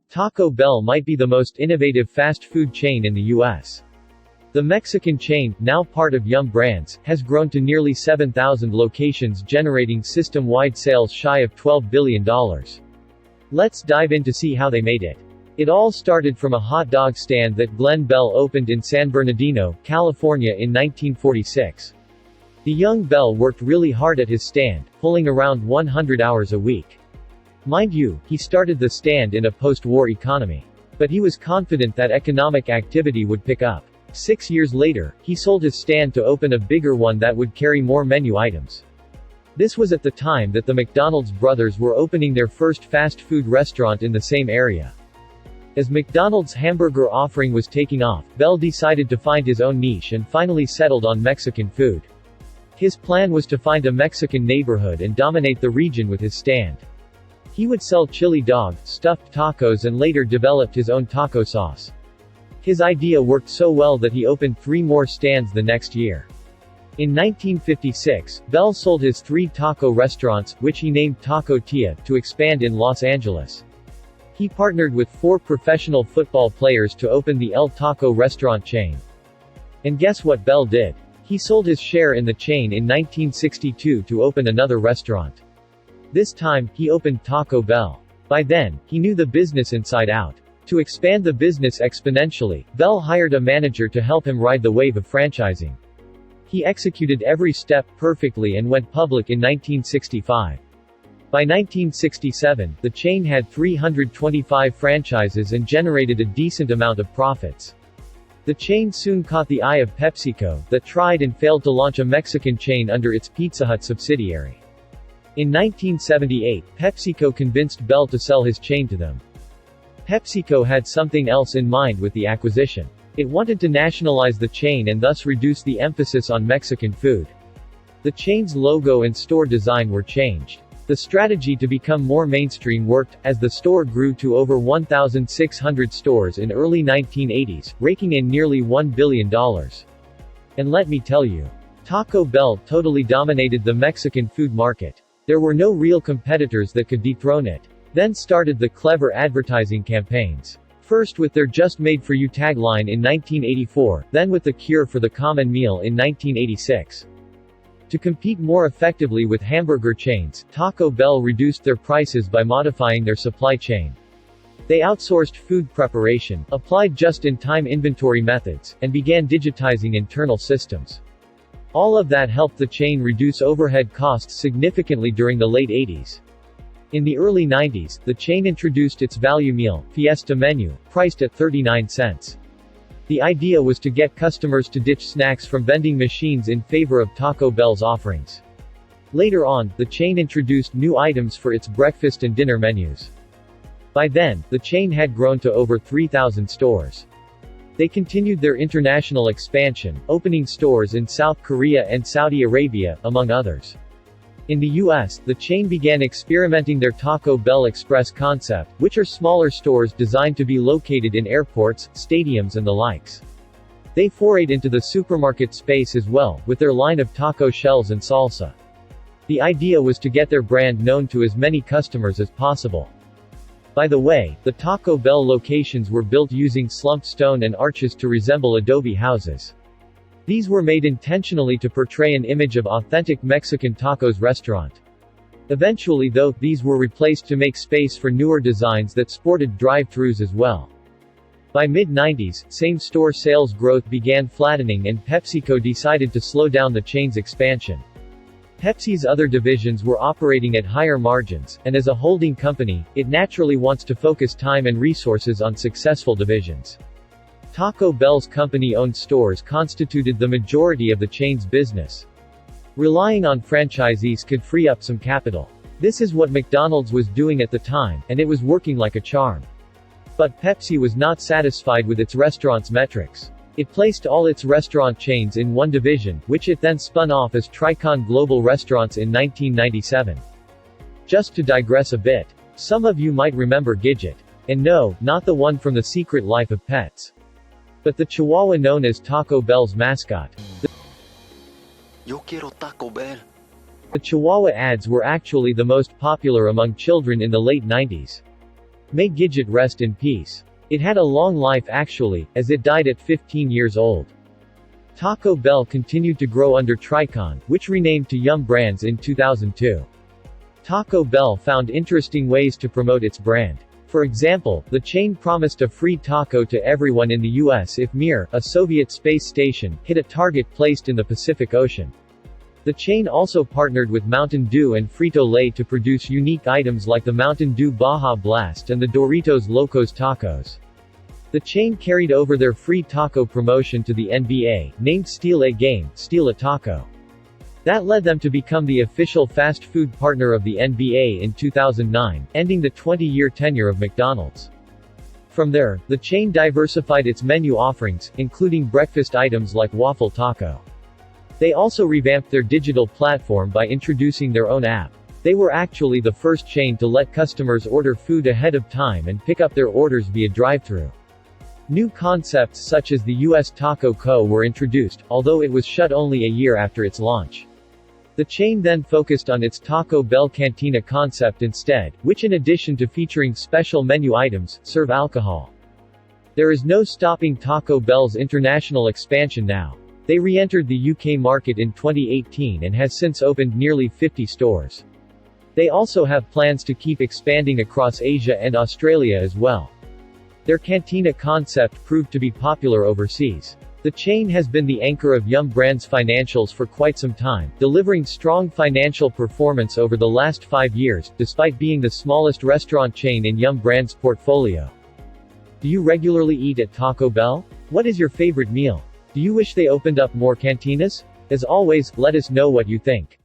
Taco Bell might be the most innovative fast food chain in the U.S. The Mexican chain, now part of Yum! Brands, has grown to nearly 7,000 locations, generating system-wide sales shy of $12 billion. Let's dive in to see how they made it. It all started from a hot dog stand that Glenn Bell opened in San Bernardino, California in 1946. The young Bell worked really hard at his stand, pulling around 100 hours a week. Mind you, he started the stand in a post-war economy. But he was confident that economic activity would pick up. 6 years later, he sold his stand to open a bigger one that would carry more menu items. This was at the time that the McDonald's brothers were opening their first fast food restaurant in the same area. As McDonald's hamburger offering was taking off, Bell decided to find his own niche and finally settled on Mexican food. His plan was to find a Mexican neighborhood and dominate the region with his stand. He would sell chili dog, stuffed tacos, and later developed his own taco sauce. His idea worked so well that he opened 3 more stands the next year. In 1956, Bell sold his 3 taco restaurants, which he named Taco Tia, to expand in Los Angeles. He partnered with 4 professional football players to open the El Taco restaurant chain. And guess what Bell did? He sold his share in the chain in 1962 to open another restaurant. This time, he opened Taco Bell. By then, he knew the business inside out. To expand the business exponentially, Bell hired a manager to help him ride the wave of franchising. He executed every step perfectly and went public in 1965. By 1967, the chain had 325 franchises and generated a decent amount of profits. The chain soon caught the eye of PepsiCo, that tried and failed to launch a Mexican chain under its Pizza Hut subsidiary. In 1978, PepsiCo convinced Bell to sell his chain to them. PepsiCo had something else in mind with the acquisition. It wanted to nationalize the chain and thus reduce the emphasis on Mexican food. The chain's logo and store design were changed. The strategy to become more mainstream worked, as the store grew to over 1,600 stores in early 1980s, raking in nearly $1 billion. And let me tell you, Taco Bell totally dominated the Mexican food market. There were no real competitors that could dethrone it. Then started the clever advertising campaigns. First with their Just Made For You tagline in 1984, then with the Cure for the Common Meal in 1986. To compete more effectively with hamburger chains, Taco Bell reduced their prices by modifying their supply chain. They outsourced food preparation, applied just-in-time inventory methods, and began digitizing internal systems. All of that helped the chain reduce overhead costs significantly during the late 80s. In the early 90s, the chain introduced its value meal, Fiesta menu, priced at 39 cents. The idea was to get customers to ditch snacks from vending machines in favor of Taco Bell's offerings. Later on, the chain introduced new items for its breakfast and dinner menus. By then, the chain had grown to over 3,000 stores. They continued their international expansion, opening stores in South Korea and Saudi Arabia, among others. In the U.S., the chain began experimenting their Taco Bell Express concept, which are smaller stores designed to be located in airports, stadiums and the likes. They forayed into the supermarket space as well, with their line of taco shells and salsa. The idea was to get their brand known to as many customers as possible. By the way, the Taco Bell locations were built using slumped stone and arches to resemble adobe houses. These were made intentionally to portray an image of authentic Mexican tacos restaurant. Eventually though, these were replaced to make space for newer designs that sported drive-thrus as well. By mid-90s, same-store sales growth began flattening and PepsiCo decided to slow down the chain's expansion. Pepsi's other divisions were operating at higher margins, and as a holding company, it naturally wants to focus time and resources on successful divisions. Taco Bell's company-owned stores constituted the majority of the chain's business. Relying on franchisees could free up some capital. This is what McDonald's was doing at the time, and it was working like a charm. But Pepsi was not satisfied with its restaurant's metrics. It placed all its restaurant chains in one division, which it then spun off as Tricon Global Restaurants in 1997. Just to digress a bit, some of you might remember Gidget. And no, not the one from The Secret Life of Pets. But the Chihuahua known as Taco Bell's mascot. Yo quiero Taco Bell. The Chihuahua ads were actually the most popular among children in the late 90s. May Gidget rest in peace. It had a long life actually, as it died at 15 years old. Taco Bell continued to grow under Tricon, which renamed to Yum Brands in 2002. Taco Bell found interesting ways to promote its brand. For example, the chain promised a free taco to everyone in the U.S. if Mir, a Soviet space station, hit a target placed in the Pacific Ocean. The chain also partnered with Mountain Dew and Frito-Lay to produce unique items like the Mountain Dew Baja Blast and the Doritos Locos Tacos. The chain carried over their free taco promotion to the NBA, named Steal a Game, Steal a Taco. That led them to become the official fast food partner of the NBA in 2009, ending the 20-year tenure of McDonald's. From there, the chain diversified its menu offerings, including breakfast items like waffle taco. They also revamped their digital platform by introducing their own app. They were actually the first chain to let customers order food ahead of time and pick up their orders via drive-thru. New concepts such as the U.S. Taco Co. were introduced, although it was shut only a year after its launch. The chain then focused on its Taco Bell Cantina concept instead, which in addition to featuring special menu items, serve alcohol. There is no stopping Taco Bell's international expansion now. They re-entered the UK market in 2018 and has since opened nearly 50 stores. They also have plans to keep expanding across Asia and Australia as well. Their Cantina concept proved to be popular overseas. The chain has been the anchor of Yum Brands' financials for quite some time, delivering strong financial performance over the last 5 years, despite being the smallest restaurant chain in Yum Brands' portfolio. Do you regularly eat at Taco Bell? What is your favorite meal? Do you wish they opened up more cantinas? As always, let us know what you think.